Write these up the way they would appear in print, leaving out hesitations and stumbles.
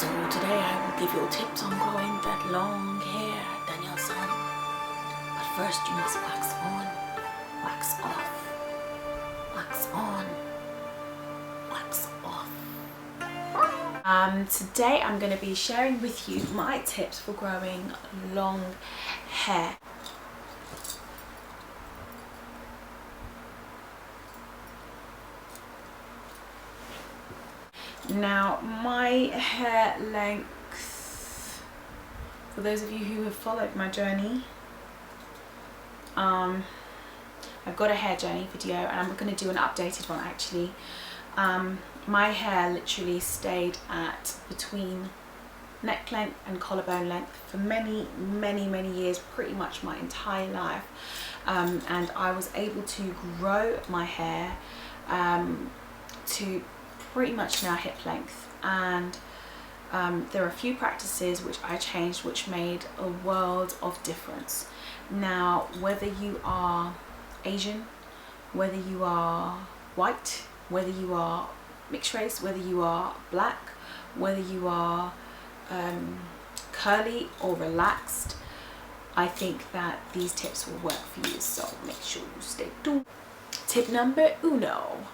So today I will give you tips on growing that long hair, Daniel-san. But first you must wax on, wax off, wax on, wax off. Today I'm going to be sharing with you my tips for growing long hair. Now, my hair length, for those of you who have followed my journey, I've got a hair journey video and I'm going to do an updated one actually. My hair literally stayed at between neck length and collarbone length for many years, pretty much my entire life, and I was able to grow my hair to pretty much now hip length, and there are a few practices which I changed which made a world of difference. Now, whether you are Asian, whether you are white, whether you are mixed race, whether you are black, whether you are curly or relaxed, I think that these tips will work for you, so make sure you stay tuned. Tip number uno.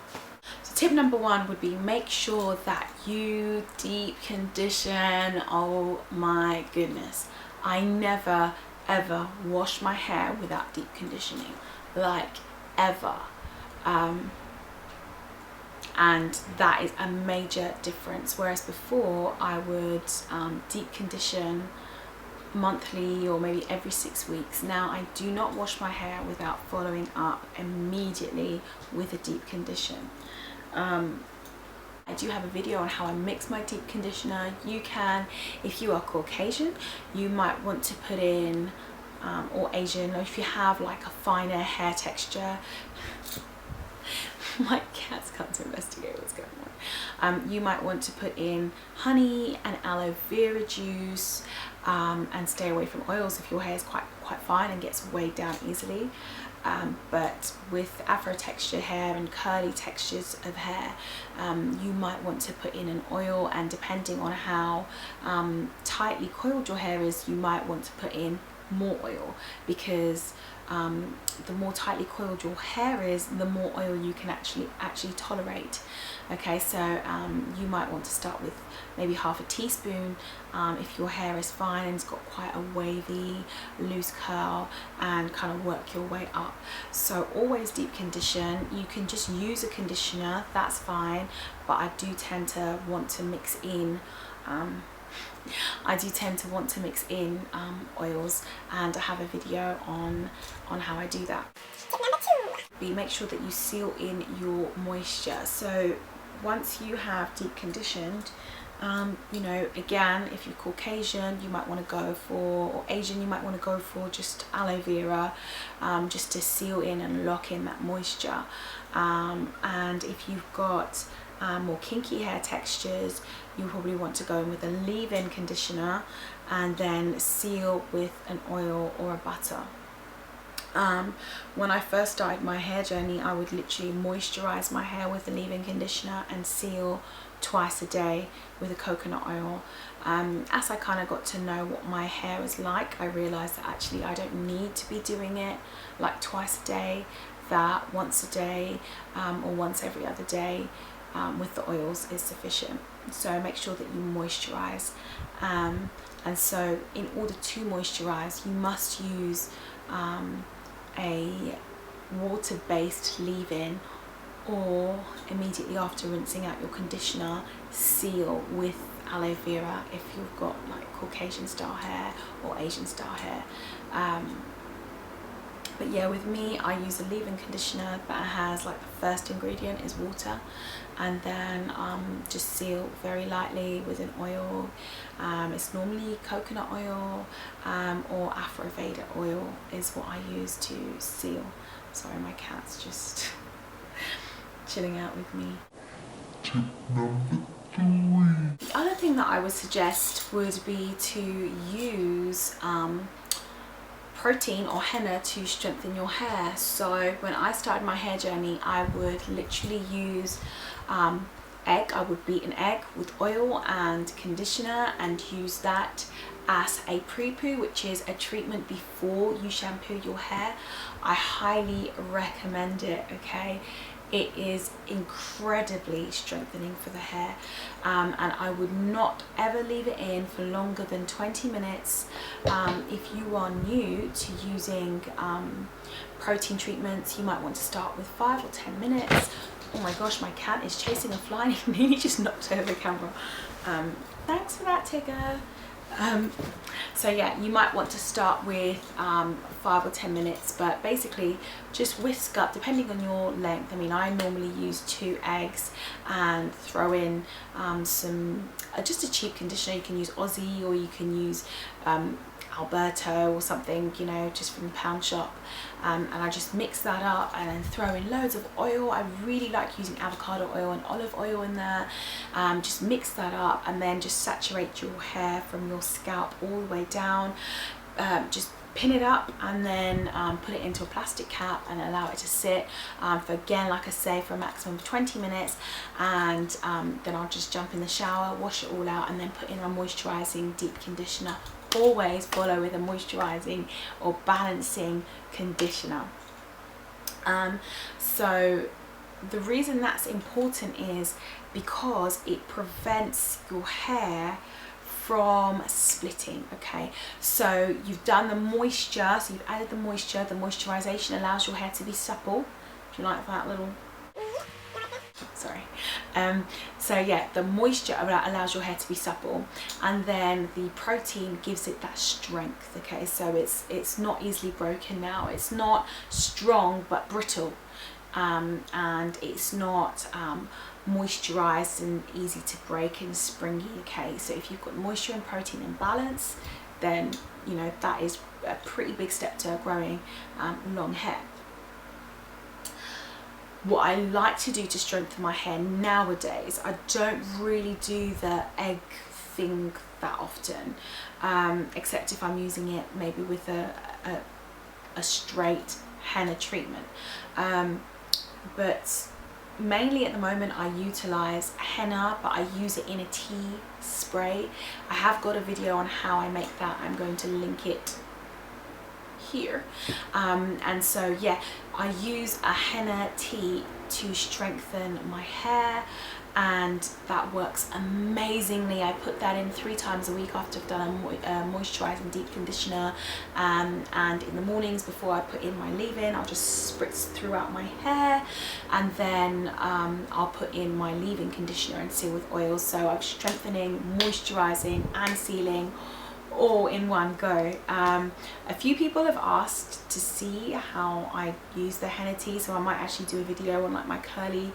So tip number one would be make sure that you deep condition. Oh my goodness, I never ever wash my hair without deep conditioning, like ever. And that is a major difference, whereas before I would deep condition monthly or maybe every 6 weeks. Now I do not wash my hair without following up immediately with a deep condition. I do have a video on how I mix my deep conditioner. You can, if you are Caucasian, you might want to put in, or Asian, or if you have like a finer hair texture. My cat's come to investigate what's going on. You might want to put in honey and aloe vera juice, and stay away from oils if your hair is quite fine and gets weighed down easily. But with afro textured hair and curly textures of hair, you might want to put in an oil, and depending on how tightly coiled your hair is, you might want to put in more oil, because the more tightly coiled your hair is, the more oil you can actually tolerate. Okay, so you might want to start with maybe half a teaspoon if your hair is fine and it's got quite a wavy loose curl, and kind of work your way up. So always deep condition. You can just use a conditioner, that's fine, but I do tend to want to mix in oils, and I have a video on how I do that. Tip number two. Make sure that you seal in your moisture. So once you have deep conditioned, you know, again, if you're Caucasian, you might want to go for, or Asian, you might want to go for just aloe vera, just to seal in and lock in that moisture. And if you've got more kinky hair textures, you probably want to go in with a leave-in conditioner and then seal with an oil or a butter. When I first started my hair journey, I would literally moisturize my hair with a leave-in conditioner and seal twice a day with a coconut oil. As I kind of got to know what my hair is like, I realized that actually I don't need to be doing it like twice a day, that once a day or once every other day with the oils is sufficient. So make sure that you moisturize, and so in order to moisturize, you must use a water-based leave-in, or immediately after rinsing out your conditioner, seal with aloe vera if you've got like Caucasian style hair or Asian style hair. But yeah, with me, I use a leave-in conditioner that has, like, the first ingredient is water, and then just seal very lightly with an oil. It's normally coconut oil or Afro-Veda oil is what I use to seal. Sorry, my cat's just chilling out with me. Tip number three. The other thing that I would suggest would be to use protein or henna to strengthen your hair. So when I started my hair journey, I would literally use egg. I would beat an egg with oil and conditioner and use that as a pre-poo, which is a treatment before you shampoo your hair. I highly recommend it, okay? It is incredibly strengthening for the hair, and I would not ever leave it in for longer than 20 minutes. If you are new to using protein treatments, you might want to start with 5 or 10 minutes. Oh my gosh, my cat is chasing a fly and he nearly just knocked over the camera. Thanks for that, Tigger. So yeah, you might want to start with 5 or 10 minutes, but basically just whisk up depending on your length. I mean, I normally use 2 eggs and throw in some just a cheap conditioner. You can use Aussie or you can use Alberto or something, you know, just from the pound shop, and I just mix that up and then throw in loads of oil. I really like using avocado oil and olive oil in there. Just mix that up and then just saturate your hair from your scalp all the way down. Just pin it up and then put it into a plastic cap and allow it to sit for, again, like I say, for a maximum of 20 minutes, and then I'll just jump in the shower, wash it all out, and then put in a moisturizing deep conditioner. Always follow with a moisturizing or balancing conditioner. So the reason that's important is because it prevents your hair from splitting, okay? So you've done the moisture, so you've added the moisture. The moisturization allows your hair to be supple. Do you like that little... Sorry. So yeah, the moisture allows your hair to be supple, and then the protein gives it that strength, okay? So it's not easily broken now. It's not strong but brittle, and it's not moisturized and easy to break and springy, okay? So if you've got moisture and protein in balance, then you know that is a pretty big step to growing long hair. What I like to do to strengthen my hair nowadays, I don't really do the egg thing that often, except if I'm using it maybe with a straight henna treatment. But mainly at the moment I utilize henna, but I use it in a tea spray. I have got a video on how I make that. I'm going to link it here. And so yeah, I use a henna tea to strengthen my hair, and that works amazingly. I put that in 3 times a week after I've done a moisturizing deep conditioner, and in the mornings before I put in my leave-in, I'll just spritz throughout my hair, and then I'll put in my leave-in conditioner and seal with oil. So I'm strengthening, moisturizing and sealing all in one go. A few people have asked to see how I use the henna tea, so I might actually do a video on like my curly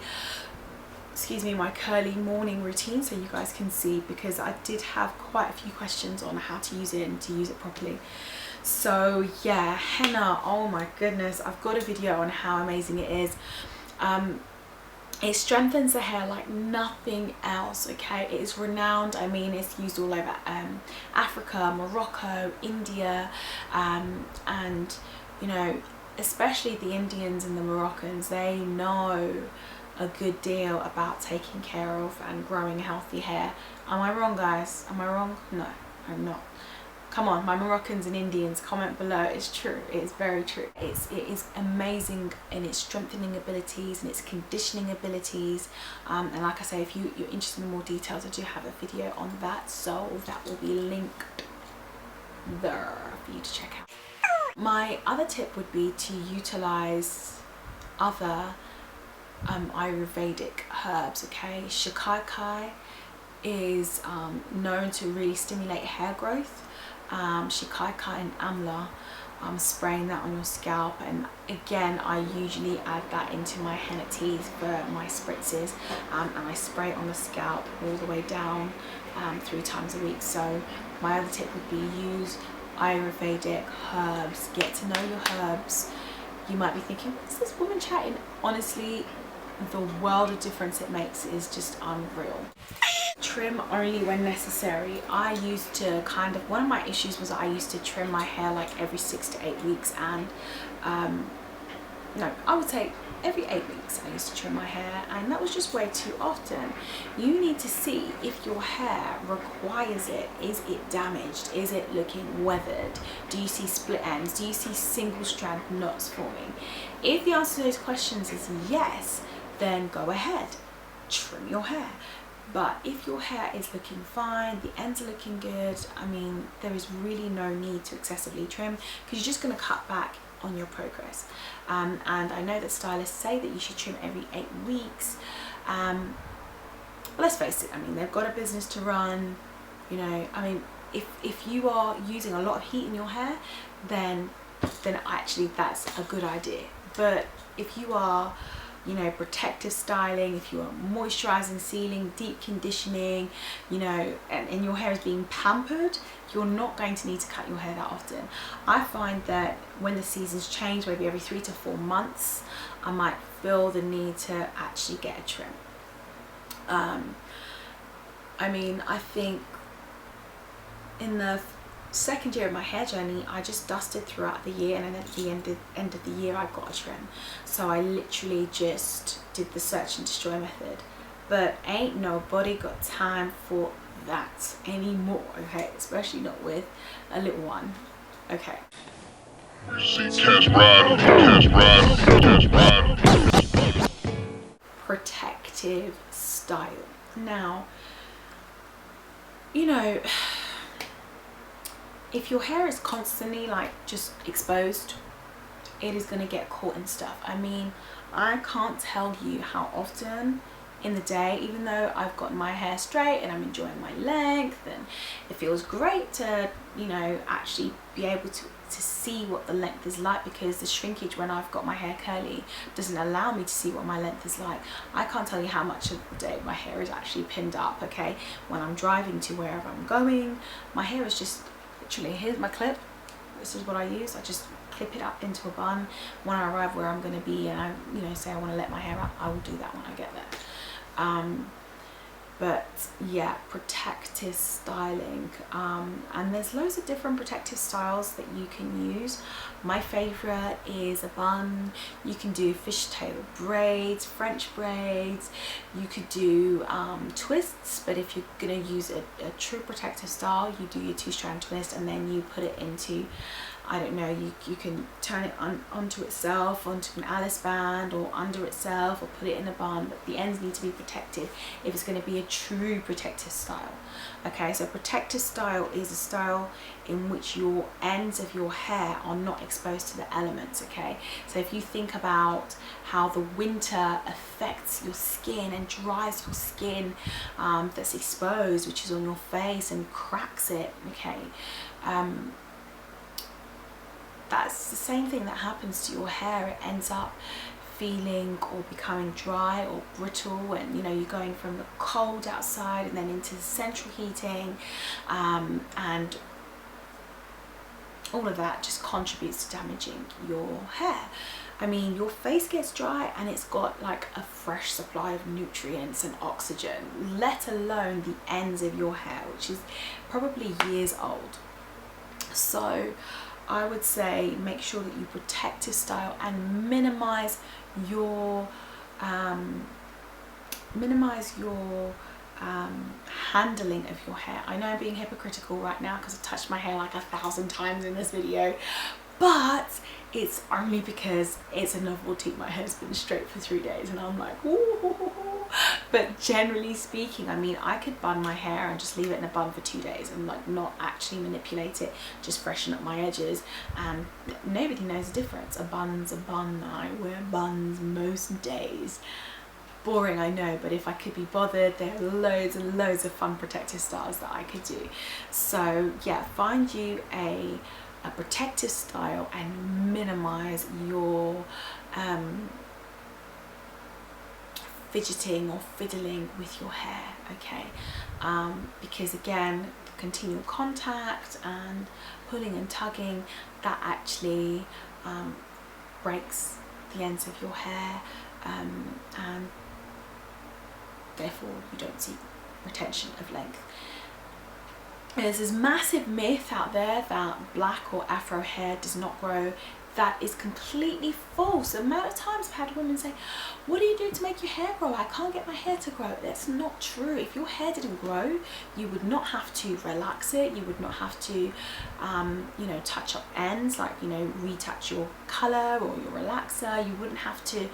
morning routine, so you guys can see, because I did have quite a few questions on how to use it and to use it properly. So yeah, henna, oh my goodness, I've got a video on how amazing it is. It strengthens the hair like nothing else, okay? It is renowned. I mean, it's used all over Africa, Morocco, India, and you know, especially the Indians and the Moroccans, they know a good deal about taking care of and growing healthy hair. Am I wrong, guys? Am I wrong? No, I'm not. Come on, my Moroccans and Indians, comment below. It's true. It is very true. It is amazing in its strengthening abilities and its conditioning abilities. And like I say, if you're interested in more details, I do have a video on that, so that will be linked there for you to check out. My other tip would be to utilize other Ayurvedic herbs, okay? Shikakai is known to really stimulate hair growth. Shikakai and amla, spraying that on your scalp, and again I usually add that into my henna teas for my spritzes, and I spray it on the scalp all the way down 3 times a week. So my other tip would be use Ayurvedic herbs, get to know your herbs. You might be thinking, what's this woman chatting? Honestly, the world of difference it makes is just unreal. Trim only when necessary. I used to one of my issues was I used to trim my hair like every 6 to 8 weeks, and no, I would say every 8 weeks I used to trim my hair, and that was just way too often. You need to see if your hair requires it. Is it damaged? Is it looking weathered? Do you see split ends? Do you see single strand knots forming? If the answer to those questions is yes, then go ahead, trim your hair. But if your hair is looking fine, the ends are looking good, I mean, there is really no need to excessively trim, because you're just going to cut back on your progress. And I know that stylists say that you should trim every 8 weeks. But let's face it, I mean, they've got a business to run, you know. I mean, if you are using a lot of heat in your hair, then actually that's a good idea. But if you are, you know, protective styling, if you are moisturizing, sealing, deep conditioning, you know, and your hair is being pampered, you're not going to need to cut your hair that often. I find that when the seasons change, maybe every 3 to 4 months, I might feel the need to actually get a trim. I mean, I think in the second year of my hair journey, I just dusted throughout the year, and then at the end of the year I got a trim. So I literally just did the search and destroy method, but ain't nobody got time for that anymore, okay? Especially not with a little one, okay? Protective style. Now, you know, if your hair is constantly like just exposed, it is going to get caught in stuff. I mean, I can't tell you how often in the day, even though I've got my hair straight and I'm enjoying my length, and it feels great to, you know, actually be able to see what the length is like, because the shrinkage when I've got my hair curly doesn't allow me to see what my length is like. I can't tell you how much of the day my hair is actually pinned up, okay? When I'm driving to wherever I'm going, my hair is just literally, here's my clip, this is what I use, I just clip it up into a bun. When I arrive where I'm going to be and I, you know, say I want to let my hair up, I will do that when I get there. But yeah, protective styling, and there's loads of different protective styles that you can use. My favorite is a bun. You can do fishtail braids, French braids, you could do twists, but if you're going to use a true protective style, you do your 2-strand twist and then you put it into, I don't know, you can turn it onto itself, onto an Alice band, or under itself, or put it in a bun, but the ends need to be protected if it's going to be a true protective style. Okay, so protective style is a style in which your ends of your hair are not exposed to the elements, okay? So if you think about how the winter affects your skin and dries your skin that's exposed, which is on your face, and cracks it, okay? That's the same thing that happens to your hair. It ends up feeling or becoming dry or brittle, and you know, you're going from the cold outside and then into the central heating, and all of that just contributes to damaging your hair. I mean, your face gets dry and it's got like a fresh supply of nutrients and oxygen, let alone the ends of your hair, which is probably years old. So I would say make sure that you protect your style and minimize your handling of your hair. I know I'm being hypocritical right now because I touched my hair like 1,000 times in this video, but it's only because it's a novelty. My hair's been straight for 3 days and I'm like, ooh. But generally speaking, I mean, I could bun my hair and just leave it in a bun for 2 days and like not actually manipulate it, just freshen up my edges, and nobody knows the difference. A bun's a bun. I wear buns most days. Boring, I know, but if I could be bothered, there are loads and loads of fun protective styles that I could do. So yeah, find you a protective style and minimize your fidgeting or fiddling with your hair, okay? Because again, continual contact and pulling and tugging, that actually breaks the ends of your hair, and therefore you don't see retention of length. There's this massive myth out there that black or afro hair does not grow that is completely false. The amount of times I've had women say, what do you do to make your hair grow? I can't get my hair to grow. That's not true. If your hair didn't grow, you would not have to relax it. You would not have to, you know, touch up ends, like, you know, retouch your color or your relaxer. You wouldn't have to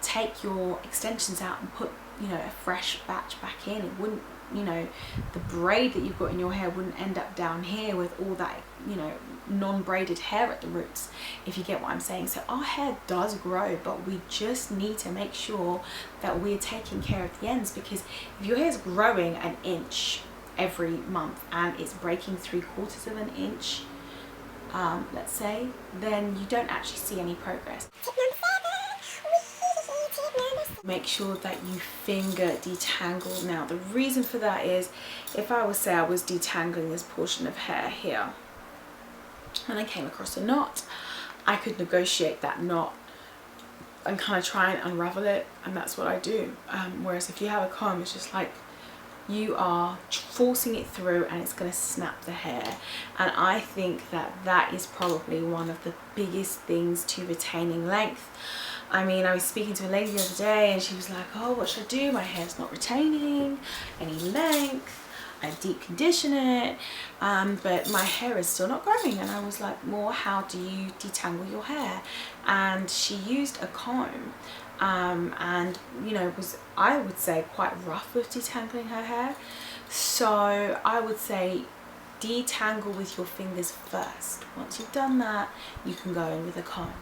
take your extensions out and put, you know, a fresh batch back in. It wouldn't, you know, the braid that you've got in your hair wouldn't end up down here with all that, you know, non-braided hair at the roots, if you get what I'm saying. So our hair does grow, but we just need to make sure that we're taking care of the ends, because if your hair is growing an inch every month and it's breaking 3/4 of an inch, let's say, then you don't actually see any progress. Make sure that you finger detangle. Now the reason for that is, if I was, say I was detangling this portion of hair here and I came across a knot, I could negotiate that knot and kind of try and unravel it, and that's what I do. Whereas if you have a comb, it's just like you are forcing it through and it's going to snap the hair. And I think that that is probably one of the biggest things to retaining length. I mean, I was speaking to a lady the other day and she was like, oh, what should I do? My hair's not retaining any length. I deep condition it, but my hair is still not growing. And I was like, well, how do you detangle your hair? And she used a comb, and, you know, was, I would say, quite rough with detangling her hair. So I would say detangle with your fingers first. Once you've done that, you can go in with a comb.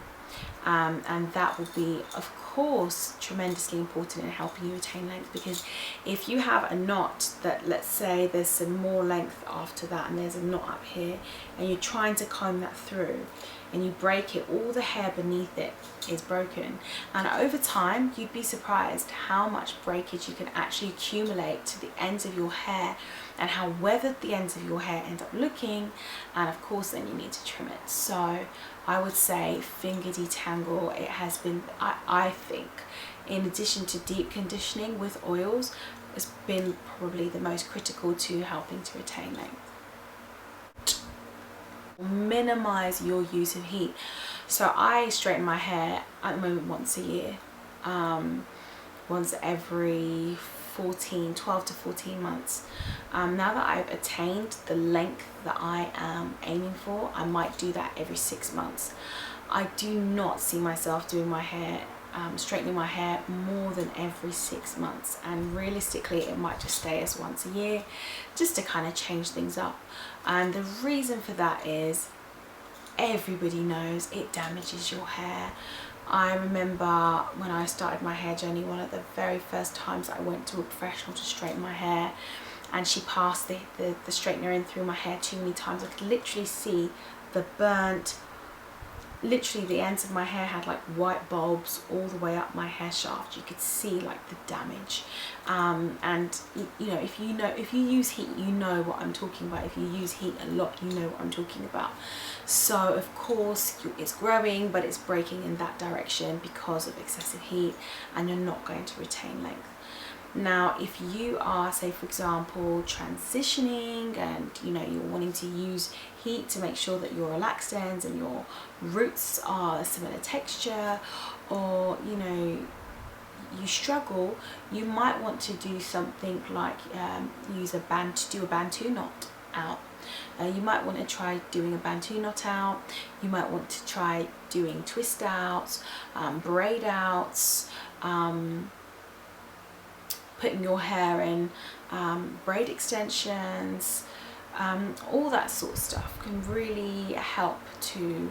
And that will be, of course, tremendously important in helping you retain length, because if you have a knot that, let's say there's some more length after that and there's a knot up here and you're trying to comb that through and you break it, all the hair beneath it is broken, and over time you'd be surprised how much breakage you can actually accumulate to the ends of your hair and how weathered the ends of your hair end up looking, and of course then you need to trim it. So I would say finger detangle. It has been, I think, in addition to deep conditioning with oils, it's been probably the most critical to helping to retain length. Minimize your use of heat. So I straighten my hair at the moment once a year, once every 12 to 14 months. Now that I've attained the length that I am aiming for, I might do that every 6 months. I do not see myself doing my hair, straightening my hair more than every 6 months, and realistically it might just stay as once a year, just to kind of change things up. And the reason for that is, everybody knows it damages your hair. I remember when I started my hair journey, one of the very first times I went to a professional to straighten my hair, and she passed the straightener in through my hair too many times. I could literally see the burnt, literally the ends of my hair had like white bulbs all the way up my hair shaft. You could see like the damage. And you know, if you use heat, you know what I'm talking about. If you use heat a lot, you know what I'm talking about. So of course it's growing, but it's breaking in that direction because of excessive heat, and you're not going to retain length. Now if you are, say for example, transitioning and you know you're wanting to use heat to make sure that your relaxed ends and your roots are a similar texture, or you know you struggle, you might want to do something like do a Bantu knot out. You might want to try doing a Bantu knot out. You might want to try doing twist outs, braid outs, putting your hair in braid extensions. All that sort of stuff can really help to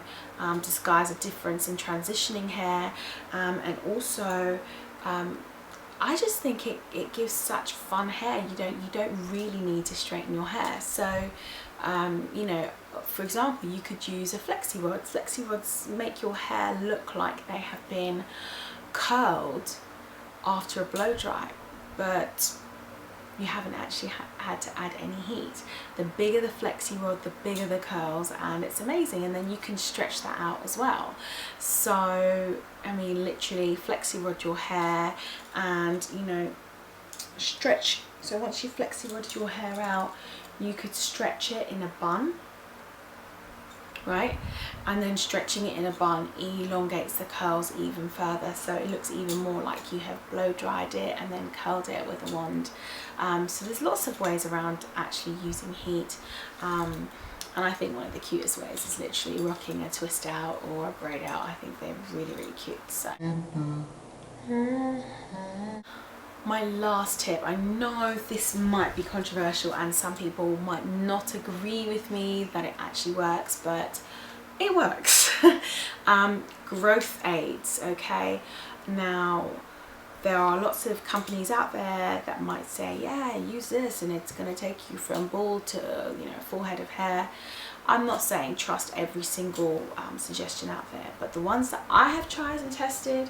disguise a difference in transitioning hair, and also I just think it gives such fun hair. You don't really need to straighten your hair. So you know, for example, you could use a Flexirod. Flexirods make your hair look like they have been curled after a blow dry, but you haven't actually had to add any heat. The bigger the Flexirod, the bigger the curls, and it's amazing. And then you can stretch that out as well. So I mean, literally Flexirod your hair and you know stretch. So once you Flexirod your hair out, you could stretch it in a bun right? And then stretching it in a bun elongates the curls even further, so it looks even more like you have blow dried it and then curled it with a wand. So there's lots of ways around actually using heat, and I think one of the cutest ways is literally rocking a twist out or a braid out. I think they're really, really cute. So my last tip, I know this might be controversial and some people might not agree with me that it actually works, but it works. Growth aids, okay? Now, there are lots of companies out there that might say, yeah, use this and it's going to take you from bald to, you know, full head of hair. I'm not saying trust every single suggestion out there, but the ones that I have tried and tested,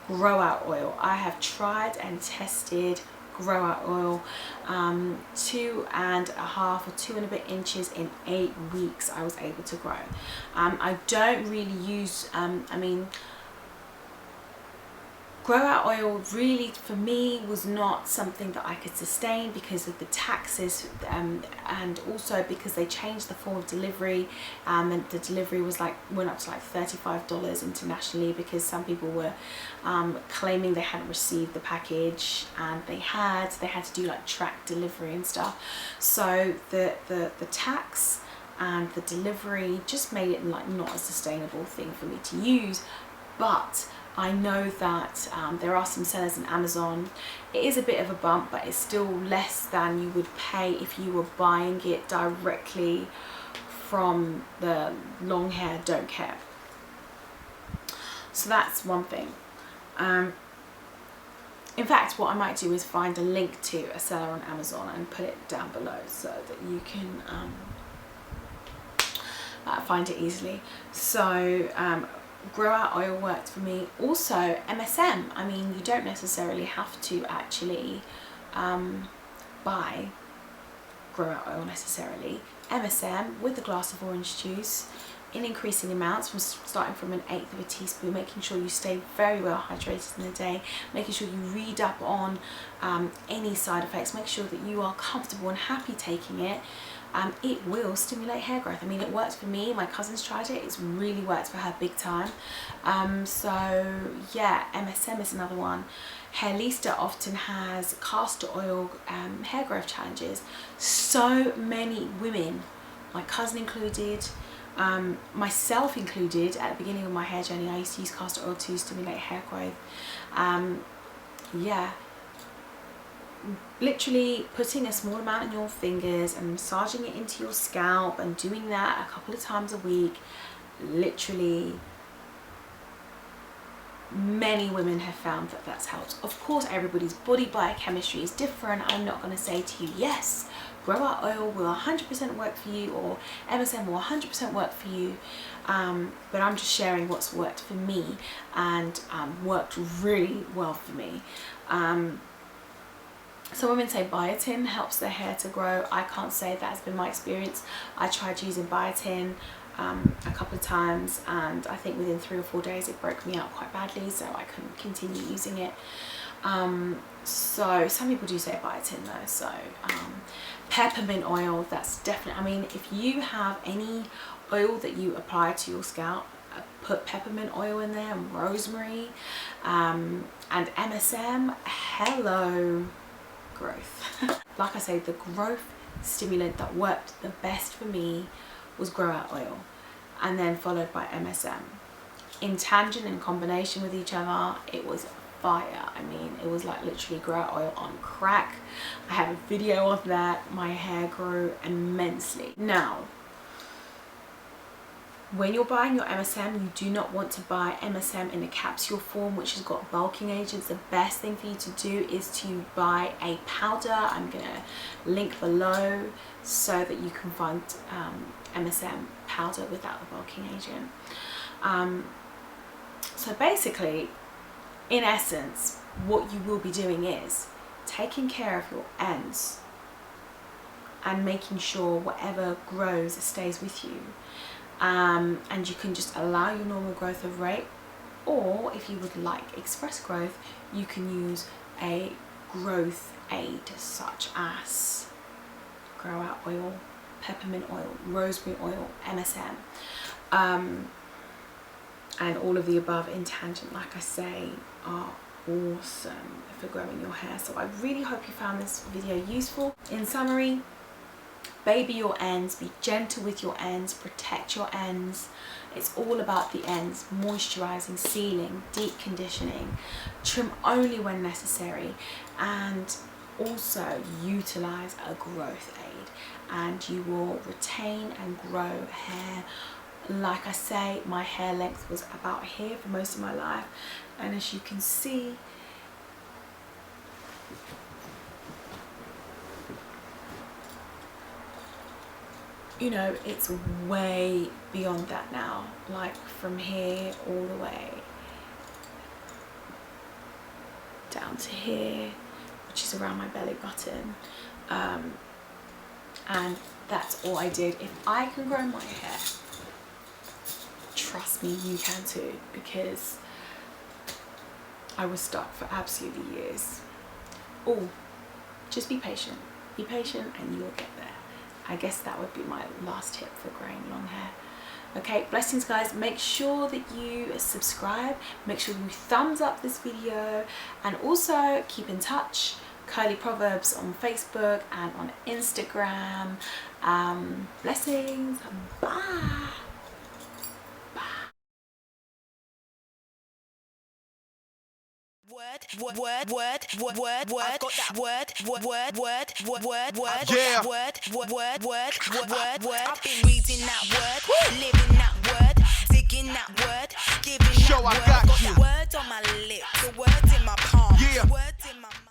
Grow Out oil. I have tried and tested Grow Out oil, 2.5 or 2 and a bit inches in 8 weeks I was able to grow. I don't really use, I mean, Grow Out oil really for me was not something that I could sustain because of the taxes, and also because they changed the form of delivery, and the delivery was like, went up to like $35 internationally because some people were claiming they hadn't received the package, and they had to do like track delivery and stuff. So the tax and the delivery just made it like not a sustainable thing for me to use. But I know that there are some sellers on Amazon. It is a bit of a bump, but it's still less than you would pay if you were buying it directly from the Long Hair Don't Care. So that's one thing. In fact, what I might do is find a link to a seller on Amazon and put it down below so that you can find it easily. So Grow Out oil worked for me. Also MSM, I mean, you don't necessarily have to actually buy Grow Out oil necessarily. MSM with a glass of orange juice in increasing amounts, from starting from 1/8 of a teaspoon, making sure you stay very well hydrated in the day, making sure you read up on any side effects, make sure that you are comfortable and happy taking it. It will stimulate hair growth. I mean, it worked for me. My cousin's tried it. It's really worked for her big time. So yeah, MSM is another one. Hairlista often has castor oil hair growth challenges. So many women, my cousin included, myself included, at the beginning of my hair journey, I used to use castor oil to stimulate hair growth. Yeah. Literally putting a small amount in your fingers and massaging it into your scalp and doing that a couple of times a week, literally many women have found that that's helped. Of course, everybody's body biochemistry is different. I'm not going to say to you, yes, Grow Out oil will 100% work for you, or MSM will 100% work for you, but I'm just sharing what's worked for me and worked really well for me. Some women say biotin helps their hair to grow. I can't say that has been my experience. I tried using biotin a couple of times, and I think within 3 or 4 days it broke me out quite badly, so I couldn't continue using it. So some people do say biotin though. So peppermint oil, that's definitely, I mean, if you have any oil that you apply to your scalp, put peppermint oil in there, and rosemary, and MSM. Hello growth. Like I say, the growth stimulant that worked the best for me was Grow Out oil, and then followed by MSM. In tangent and combination with each other, it was fire. I mean, it was like literally Grow Out oil on crack. I have a video of that. My hair grew immensely. Now, when you're buying your MSM, you do not want to buy MSM in a capsule form, which has got bulking agents. The best thing for you to do is to buy a powder. I'm going to link below so that you can find MSM powder without the bulking agent. So basically, in essence, what you will be doing is taking care of your ends and making sure whatever grows stays with you. And you can just allow your normal growth of rate, or if you would like express growth, you can use a growth aid such as Grow Out oil, peppermint oil, rosemary oil, MSM. And all of the above in tangent, like I say, are awesome for growing your hair. So I really hope you found this video useful. In summary, baby your ends, be gentle with your ends, protect your ends. It's all about the ends: moisturizing, sealing, deep conditioning, trim only when necessary, and also utilize a growth aid, and you will retain and grow hair. Like I say, my hair length was about here for most of my life, and as you can see, you know, it's way beyond that now, like from here all the way down to here, which is around my belly button, and that's all I did. If I can grow my hair, trust me, you can too, because I was stuck for absolutely years. Oh, just be patient and you'll get there. I guess that would be my last tip for growing long hair. Okay, blessings guys. Make sure that you subscribe, make sure you thumbs up this video, and also keep in touch. Curly Proverbs on Facebook and on Instagram. Blessings. Bye. I've been reading that word, living that word, digging that word, giving that word. I got that word on my lips, the words in my palm.